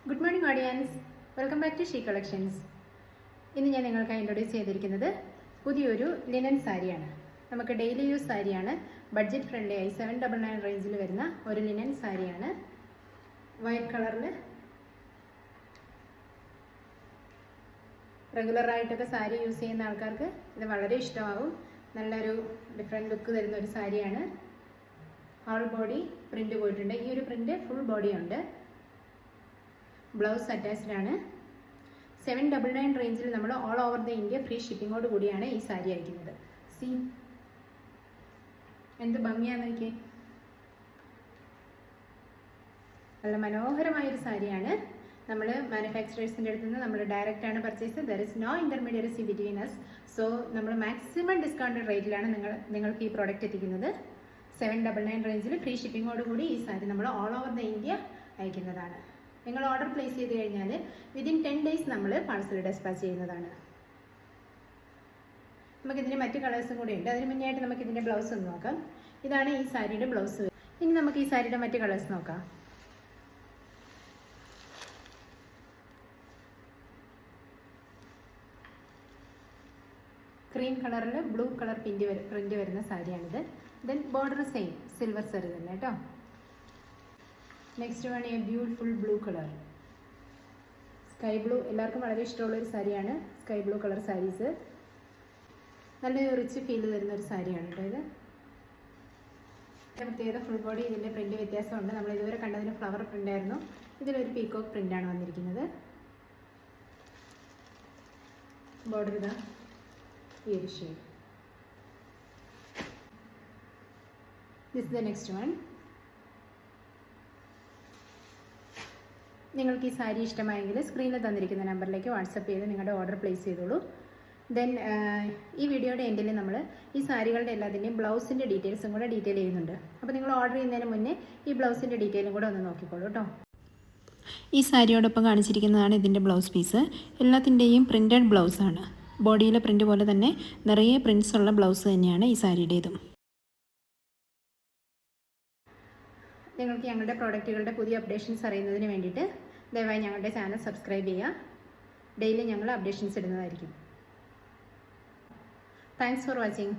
Good morning audience, welcome back to She Collections. ഇന്ന് ഞാൻ നിങ്ങൾക്കായി ഇൻട്രൊഡ്യൂസ് ചെയ്തിരിക്കുന്നത് പുതിയൊരു ലിനൻ സാരിയാണ്. നമുക്ക് ഡെയിലി യൂസ് സാരിയാണ്. ബഡ്ജറ്റ് ഫ്രണ്ട്ലി ആയി 799 റേഞ്ചിൽ വരുന്ന ഒരു ലിനൻ സാരിയാണ്. വൈറ്റ് കളറിൽ റെഗുലറായിട്ടൊക്കെ സാരി യൂസ് ചെയ്യുന്ന ആൾക്കാർക്ക് ഇത് വളരെ ഇഷ്ടമാകും. നല്ലൊരു ഡിഫറെൻറ്റ് ലുക്ക് തരുന്ന ഒരു സാരിയാണ്. ഹോൾ ബോഡി പ്രിൻ്റ് പോയിട്ടുണ്ട്. ഈ ഒരു പ്രിൻ്റ് ഫുൾ ബോഡി ഉണ്ട്. ബ്ലൗസ് അറ്റാച്ച്ഡ് ആണ്. 799 റേഞ്ചിൽ നമ്മൾ all over the India free ഷിപ്പിങ്ങോട് കൂടിയാണ് ഈ സാരി അയക്കുന്നത്. സി എന്ത് ഭംഗിയാന്ന് നോക്കിയേ, നല്ല മനോഹരമായൊരു സാരിയാണ്. നമ്മൾ മാനുഫാക്ചറേഴ്സിൻ്റെ അടുത്ത് നിന്ന് നമ്മൾ ഡയറക്റ്റാണ് purchase. There is no intermediates between us. So നമ്മൾ മാക്സിമം ഡിസ്കൗണ്ടഡ് റേറ്റിലാണ് നിങ്ങൾക്ക് ഈ പ്രോഡക്റ്റ് എത്തിക്കുന്നത്. 799 റേഞ്ചിൽ ഫ്രീ ഷിപ്പിങ്ങോട് കൂടി ഈ സാരി നമ്മൾ ഓൾ ഓവർ ദ ഇന്ത്യ അയക്കുന്നതാണ്. നിങ്ങൾ ഓർഡർ പ്ലേസ് ചെയ്ത് കഴിഞ്ഞാൽ വിതിൻ 10 ഡേയ്സ് നമ്മൾ പാഴ്സൽ ഡെസ്പാച്ച് ചെയ്യുന്നതാണ്. നമുക്കിതിന് മറ്റ് കളേഴ്സും കൂടി ഉണ്ട്. അതിന് മുന്നേ ആയിട്ട് നമുക്കിതിൻ്റെ ബ്ലൗസ് ഒന്ന് നോക്കാം. ഇതാണ് ഈ സാരിയുടെ ബ്ലൗസ്. ഇനി നമുക്ക് ഈ സാരിയുടെ മറ്റ് കളേഴ്സ് നോക്കാം. ക്രീം കളറിൽ ബ്ലൂ കളർ പ്രിൻ്റ് വരുന്ന സാരിയാണിത്. ദെൻ ബോർഡർ സെയിം സിൽവർ സെറി തന്നെ കേട്ടോ. Next one A beautiful blue colour, sky blue. എല്ലാവർക്കും വളരെ ഇഷ്ടമുള്ളൊരു സാരിയാണ് സ്കൈ ബ്ലൂ കളർ സാരീസ്. നല്ലൊരു റിച്ച് ഫീൽ തരുന്ന ഒരു സാരിയാണ് കേട്ടോ ഇത്. പ്രത്യേകത ഫുൾ ബോഡി ഇതിൻ്റെ പ്രിൻ്റ് വ്യത്യാസമുണ്ട്. നമ്മൾ ഇതുവരെ കണ്ടതിന് ഫ്ലവർ പ്രിൻ്റ് ആയിരുന്നു. ഇതിലൊരു പീക്കോക്ക് പ്രിൻ്റാണ് വന്നിരിക്കുന്നത്. ബോർഡർ ഇതാ ഈ ഒരു shade. This the next one. നിങ്ങൾക്ക് ഈ സാരി ഇഷ്ടമായെങ്കിൽ സ്ക്രീനിൽ തന്നിരിക്കുന്ന നമ്പറിലേക്ക് വാട്സപ്പ് ചെയ്ത് നിങ്ങളുടെ ഓർഡർ പ്ലേസ് ചെയ്തോളൂ. ദെൻ ഈ വീഡിയോയുടെ എൻഡിൽ നമ്മൾ ഈ സാരികളുടെ എല്ലാത്തിൻ്റെയും ബ്ലൗസിൻ്റെ ഡീറ്റെയിൽസും കൂടെ ഡീറ്റെയിൽ ചെയ്യുന്നുണ്ട്. അപ്പോൾ നിങ്ങൾ ഓർഡർ ചെയ്യുന്നതിന് മുന്നേ ഈ ബ്ലൗസിൻ്റെ ഡീറ്റെയിലും കൂടെ ഒന്ന് നോക്കിക്കോളൂ കേട്ടോ. ഈ സാരിയോടൊപ്പം കാണിച്ചിരിക്കുന്നതാണ് ഇതിൻ്റെ ബ്ലൗസ് പീസ്. എല്ലാത്തിൻ്റെയും പ്രിൻറ്റഡ് ബ്ലൗസാണ്. ബോഡിയിലെ പ്രിൻ്റ് പോലെ തന്നെ നിറയെ പ്രിൻറ്റ്സ് ഉള്ള ബ്ലൗസ് തന്നെയാണ് ഈ സാരിയുടേതും. നിങ്ങൾക്ക് ഞങ്ങളുടെ പ്രോഡക്റ്റുകളുടെ പുതിയ അപ്ഡേഷൻസ് അറിയുന്നതിന് വേണ്ടിയിട്ട് ദയവായി ഞങ്ങളുടെ ചാനൽ സബ്സ്ക്രൈബ് ചെയ്യുക. ഡെയിലി ഞങ്ങൾ അപ്ഡേഷൻസ് ഇടുന്നതായിരിക്കും. Thanks for watching.